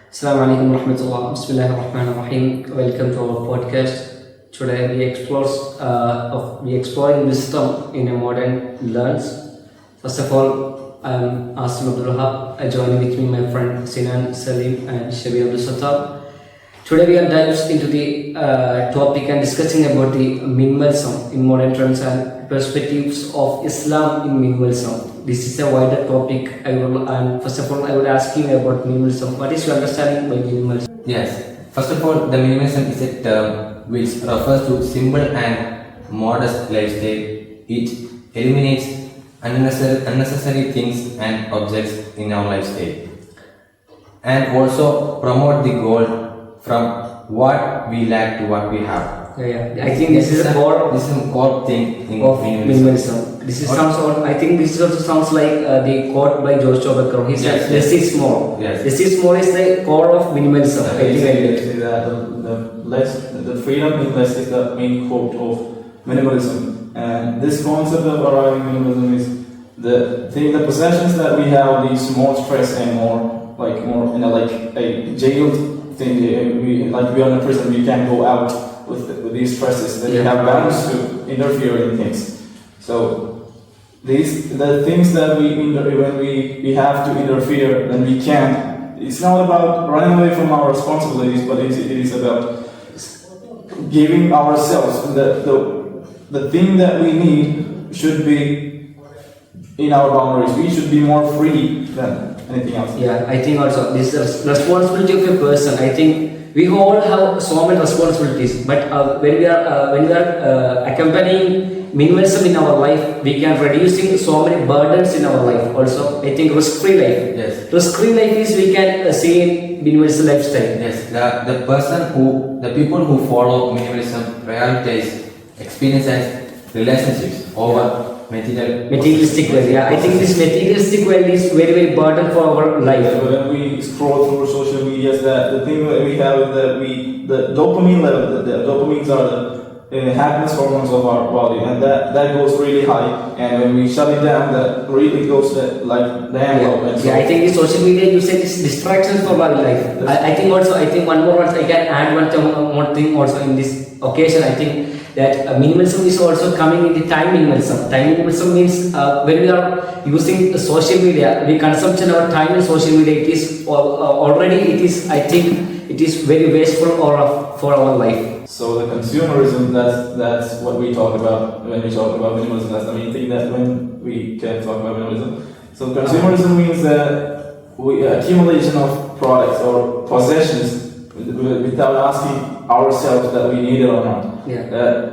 Assalamu alaikum warahmatullah. Bismillahirrahmanirrahim. Welcome to our podcast. Today we exploring wisdom in a modern lands. First of all, I'm Asim Abdul Wahab. I join with me my friend Sinan Salim and Shabi Abdul Sattar. Today we are diving into the topic and discussing about the minimalism in modern trends and perspectives of Islam in minimalism. This is a wider topic. First of all, I would ask you about minimalism. What is your understanding by minimalism? Yes. First of all, the minimalism is a term which refers to simple and modest lifestyle. It eliminates unnecessary things and objects in our lifestyle, and also promote the goal from what we lack to what we have. Yeah. I think this is a core. This is a core thing in Of minimalism. This is I think this also sounds like the quote by George Becker. He says, "Less is more." Yes. Less is more is the core of minimalism. I think the freedom in less is the main quote of minimalism. And this concept of arriving minimalism is the possessions that we have, these more stress and more like a jailed thing. We are in a prison. We can't go out with these stresses that we have bound to interfere in things. So the things that when we have to interfere, then we can't. It's not about running away from our responsibilities, but it is about giving ourselves the thing that we need should be in our boundaries. We should be more free than anything else. Yeah, I think also this is the responsibility of a person. I think we all have so many responsibilities, but when we are accompanying minimalism in our life, we can reducing so many burdens in our life. Also, I think risk-free life. Yes. Risk-free life is we can see in minimalist lifestyle. Yes. The people who follow minimalism prioritize experience and relationships over Materialistic wealth. Yeah, I think this materialistic wealth is very burden for our life. When we scroll through social media, the thing that we have is that the dopamine level, the dopamines are the happiness hormones of our body, and that goes really high. And when we shut it down, that really goes like down. I think the social media usage is distractions for our life. I think one more I can add one thing also in this occasion. I think that minimalism is also coming in the time minimalism. Time minimalism means when we are using social media, we consumption our time in social media. It is I think it is very wasteful for our life. So the consumerism, that's what we talk about when we talk about minimalism. That's the main thing that when we can talk about minimalism. So consumerism means that accumulation of products or possessions without asking ourselves that we need it or not. Yeah.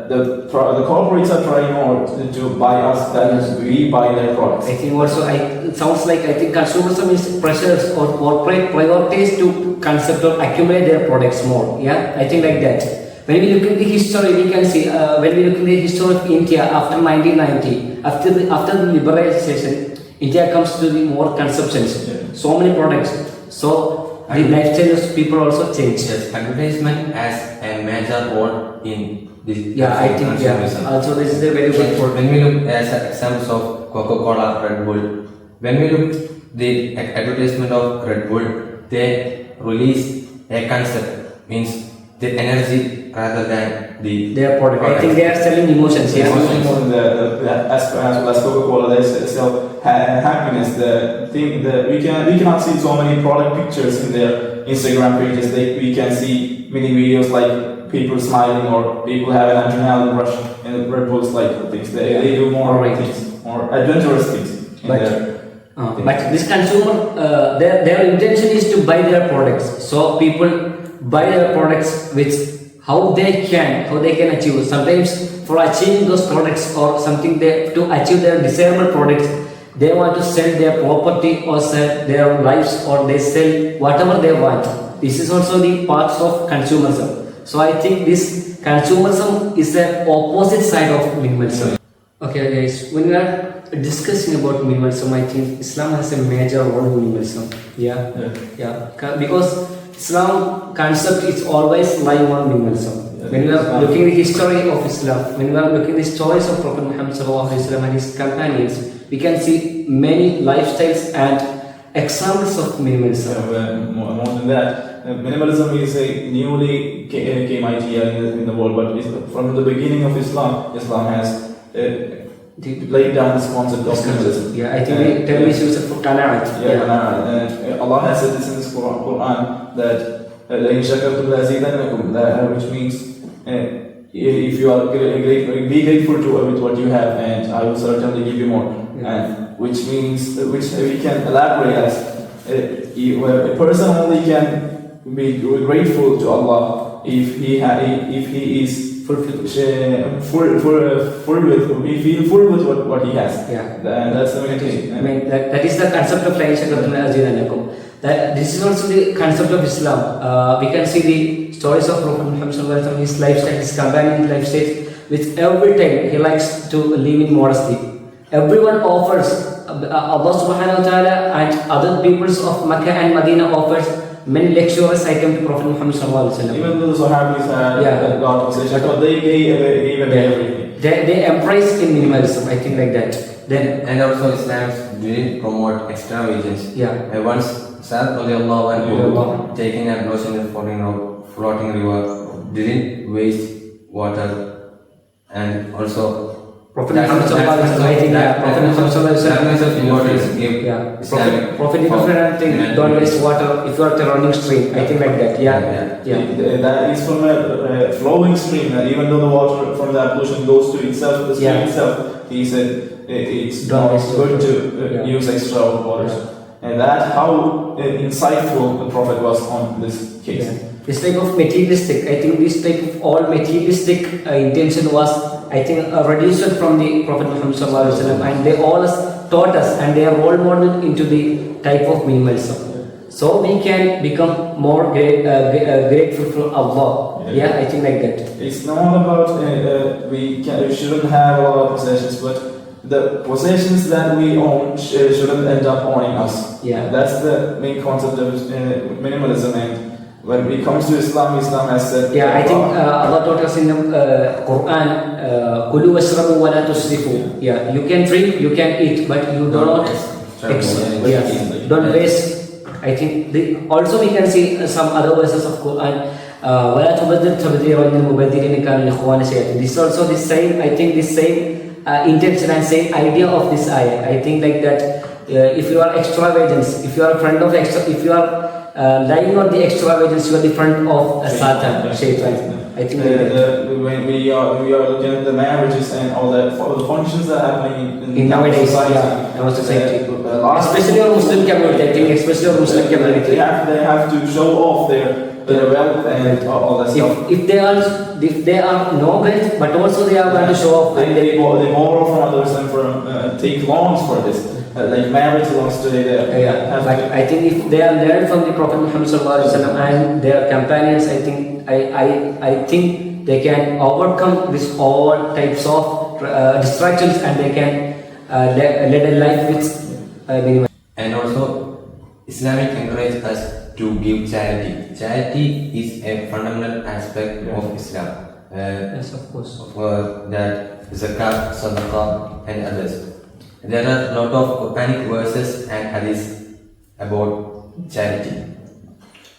The corporates are trying more to buy us than we buy their products. I think also it sounds like consumerism is pressures or corporate priorities to concept or accumulate their products more. Yeah, I think like that. When we look at the history, we can see when we look at the history of India after 1990, after the liberalization, India comes to the more consumptions. Yeah. So many products. So the lifestyles of people also change. Yes, advertisement has a major role in this. I think also this is a very good point. When we look at examples of Coca-Cola, Red Bull, when we look the advertisement of Red Bull, they release a concept, means the energy rather than their product. I think they are selling emotions. Yeah. As well as Coca-Cola, they sell happiness. The thing that we cannot see so many product pictures in their Instagram pages. We can see many videos like people smiling or people having an adrenaline rush, and Red Bulls like things. They do more things, more adventurous things. But this consumer, their intention is to buy their products. So people buy their products which how they can achieve. Sometimes for achieving those products or something to achieve their desirable products, they want to sell their property or sell their lives or they sell whatever they want. This is also the parts of consumerism. So I think this consumerism is the opposite side of minimalism. Okay guys, when we are discussing about minimalism, I think Islam has a major role in minimalism. Yeah. Because Islam concept is always lying on minimalism. When we are looking at the history of Islam, when we are looking at the stories of Prophet Muhammad and his companions, we can see many lifestyles and examples of minimalism. More than that, minimalism is a newly came idea in the world, but from the beginning of Islam, Islam has laid down this concept of minimalism. Yeah, I think the term is used for qana'at. And Allah has said this in His Quran that لَإِن شَكَرْتُمْ لَأَزِيدَنَّكُمْ, which means if you are be grateful to with what you have, and I will certainly give you more. And which means, which we can elaborate as a person only can be grateful to Allah if he is full with what he has. Yeah. That's the main thing. I mean, that is the concept of لَإِن شَكَرْتُمْ لَأَزِيدَنَّكُمْ. That this is also the concept of Islam. We can see the stories of Prophet Muhammad sallallahu alaihi wasallam, his lifestyle, his companion lifestyle, which every time he likes to live in modesty. Everyone offers, Allah subhanahu wa ta'ala and other peoples of Makkah and Medina offers many luxurious items to Prophet Muhammad sallallahu alaihi wasallam. Even though the Sahabis had God possession, but they gave away everything. They embrace in minimalism, I think, like that. Then And also Islam didn't promote extravagance. Yeah. Once Sa'ad radiallahu anhu, taking a close in the floating river, didn't waste water, and also Prophet Muhammad sallallahu alaihi wasallam, I think, Prophet Muhammad sallallahu alaihi wasallam, Prophet didn't don't waste water if you are the running stream, I think, like that. That is from a flowing stream, even though the water from the pollution goes to itself, the stream itself, he said it's not good to use extra water. And that's how insightful the Prophet was on this case. This type of materialistic, I think this type of all materialistic intention was, I think, reduced from the Prophet Muhammad sallallahu alaihi wasallam, and they all taught us, and they are role model into the type of minimalism. So we can become more grateful for Allah. I think, like that. It's not about we shouldn't have a lot of possessions, but the possessions that we own shouldn't end up owning us. That's the main concept of minimalism. And when it comes to Islam, Islam has said. I think Allah taught us in the Quran, "Kulu washrabu wa la tusrifu." You can drink, you can eat, but you do not don't waste. I think also we can see some other verses of Quran. وَلَا تُبَذِّرْ تَبْذِيرًا إِنَّ الْمُبَذِّرِينَ كَانُوا إِخْوَانَ الشَّيَاطِينِ. This is also the same. I think the same intention and same idea of this ayah. I think, like that. If you are extravagance, if you are a friend of if you are lying on the extravagance, you are the friend of Satan, Shaitan. I think when we are looking at the marriages and all that, for the functions that are happening in nowadays, society, our society, especially our Muslim community. I think, especially our Muslim community, they have to show off their wealth and all that stuff. If they are no wealth, but also they are going to show off. They borrow from others and take loans for this. Like marriage loans today, but I think if they are learned from the Prophet Muhammad sallallahu alaihi wasallam and their companions, I think they can overcome this all types of distractions, and they can lead a life with minimum. And also, Islamic encourages us to give charity. Charity is a fundamental aspect of Islam. Yes, of course. That zakat, sadaqah, and others. There are a lot of Quranic verses and hadiths about charity.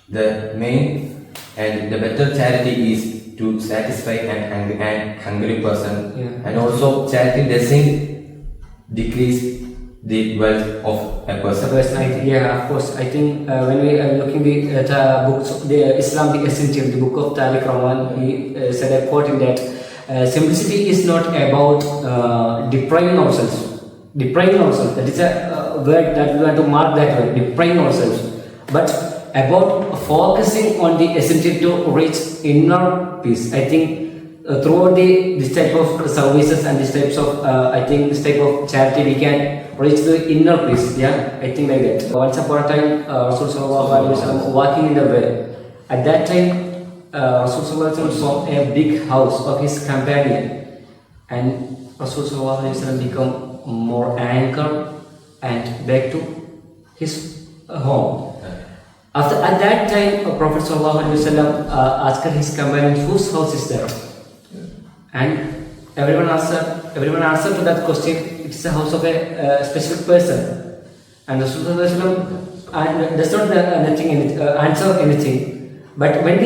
The main and the better charity is to satisfy an hungry person, and also charity doesn't decrease the wealth of a person. Of course. I think when we are looking at the books, the Islam, the Essential, the book of Tariq Rahman, he said a quote in that simplicity is not about depriving ourselves. That is a word that we want to mark that word, depriving ourselves, but about focusing on the essential to reach inner peace. I think throughout this type of services and this types of this type of charity, we can reach the inner peace. I think, like that. Once upon a time, Rasul sallallahu alaihi wasallam walking in the way. At that time, Rasul sallallahu alaihi wasallam saw a big house of his companion, and Rasul sallallahu alaihi wasallam become more anchored and back to his home. At that time, Prophet sallallahu alaihi wasallam asked his companions, whose house is that? And everyone answered to that question, it's the house of a specific person. and Rasulullah does not answer anything. But when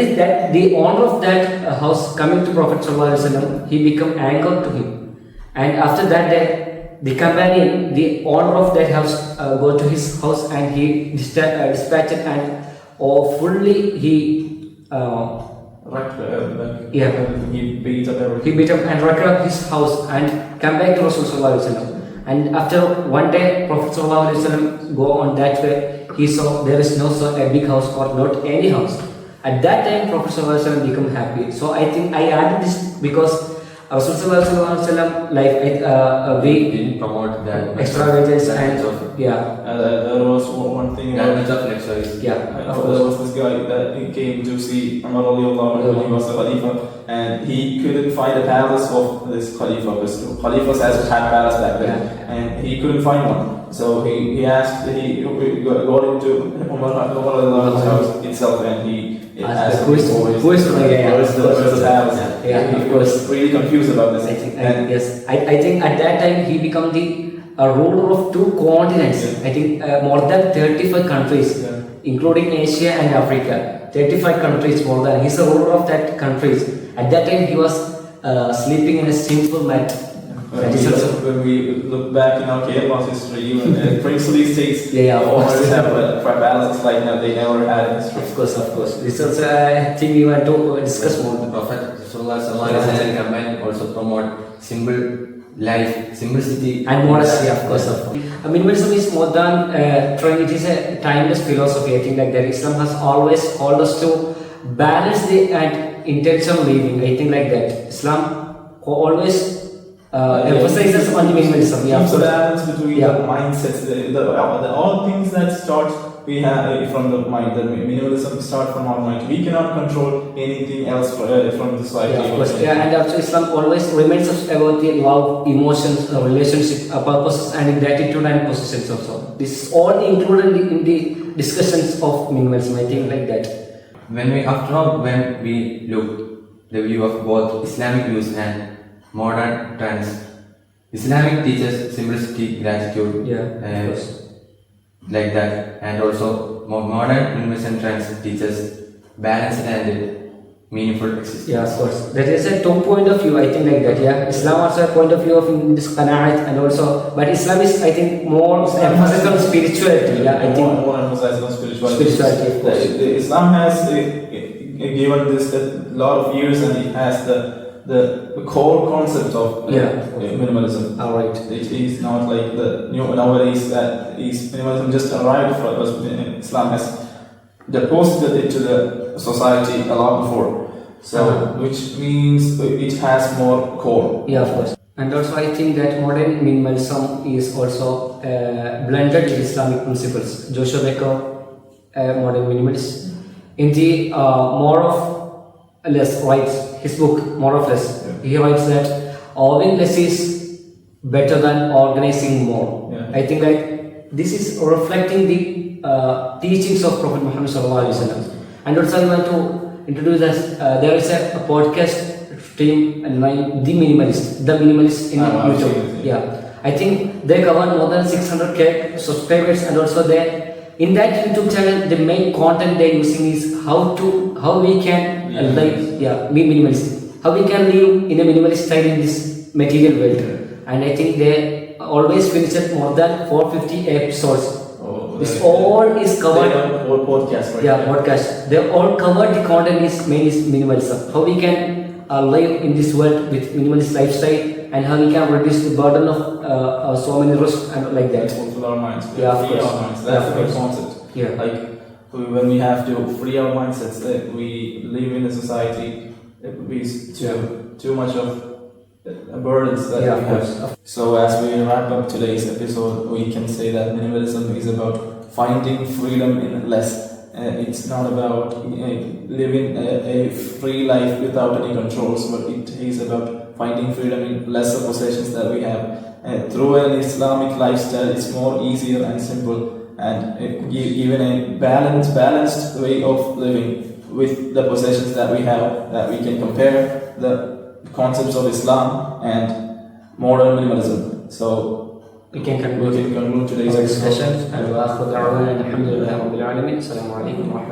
the owner of that house coming to Prophet ﷺ, he become angered to him, and after that day, the companion, the owner of that house, go to his house and he dispatched and fully he he beat up everything. he beat up and wrecked up his house and come back to Rasulullah. And after one day, Prophet ﷺ go on that way, he saw there is no a big house or not any house. At that time, Prophet ﷺ become happy. So I think I added this because Rasulullah We didn't promote that extravagance and there was one thing. That much of luxuries. There was this guy that he came to see Umar radiallahu anhu when he was a Khalifa, and he couldn't find a palace of this Khalifa because Khalifas had palace back then, and he couldn't find one. So he asked, he got into Umar radiallahu anhu's house itself, and he asked who is the palace. Of He was really confused about this. I think at that time he became the ruler of 2 continents. I think more than 35 countries, including Asia and Africa. 35 countries more than. He's a ruler of that countries. At that time he was sleeping in a simple mat. When we look back in our Kerala's history, even princely states always have palaces like that they never had in history. Of course. This is a thing we want to discuss more. The Prophet ﷺ combined also promote simple life, simplicity and modesty, of course. Minimalism is more than trying. It is a timeless philosophy. I think like that Islam has always called us to balance the and intentional living. I think like that Islam always emphasizes on the minimalism. Keeps a balance between the mindsets, all things that start we have from the mind. The minimalism start from our mind. We cannot control anything else from the society. Of course. And also Islam always reminds us about the love, emotions, relationship, purposes, and gratitude and possessions also. This is all included in the discussions of minimalism. I think like that. When we look the view of both Islamic views and modern trends, Islamic teaches simplicity, gratitude, like that, and also modern minimalism trends teaches balance and meaningful existence. Of course. That is a top point of view. I think like that. Islam also a point of view of in this qanaat and also, but Islam is I think more emphasis on spirituality. I think more emphasis on spirituality. Of course. Islam has given this a lot of years, and it has the core concept of minimalism. All right. It is not like the new nowadays that is minimalism just arrived for us. Islam has deposited it to the society a lot before. So which means it has more core. Of course. And also I think that modern minimalism is also blended with Islamic principles. Joshua Becker, modern minimalist, in the more of less writes his book More of Less. He writes that owning less is better than organizing more. I think that this is reflecting the teachings of Prophet Muhammad sallallahu alaihi wasallam. And also I want to introduce us. There is a podcast stream named The Minimalist in YouTube. I think they cover more than 600k subscribers, and also in that YouTube channel, the main content they're using is how we can be minimalist. How we can live in a minimalist style in this material world. And I think they always finish at more than 450 episodes. This all is covered. Podcast, right? Podcast. They all covered the content is minimalism. How we can live in this world with minimalist lifestyle, and how we can reduce the burden of so many risks and like that. Fulfill our minds. Free our minds. That's the concept. Like when we have to free our mindsets, we live in a society with too much of burdens that we have. So as we wrap up today's episode, we can say that minimalism is about finding freedom in less. It's not about living a free life without any controls, but it is about finding freedom in lesser possessions that we have. Through an Islamic lifestyle, it's more easier and simple, and even a balanced way of living with the possessions that we have, that we can compare the concepts of Islam and modern minimalism. So we can conclude today's our episode. discussion. And وآخر دعوانا الحمد لله رب العالمين. السلام عليكم ورحمة الله.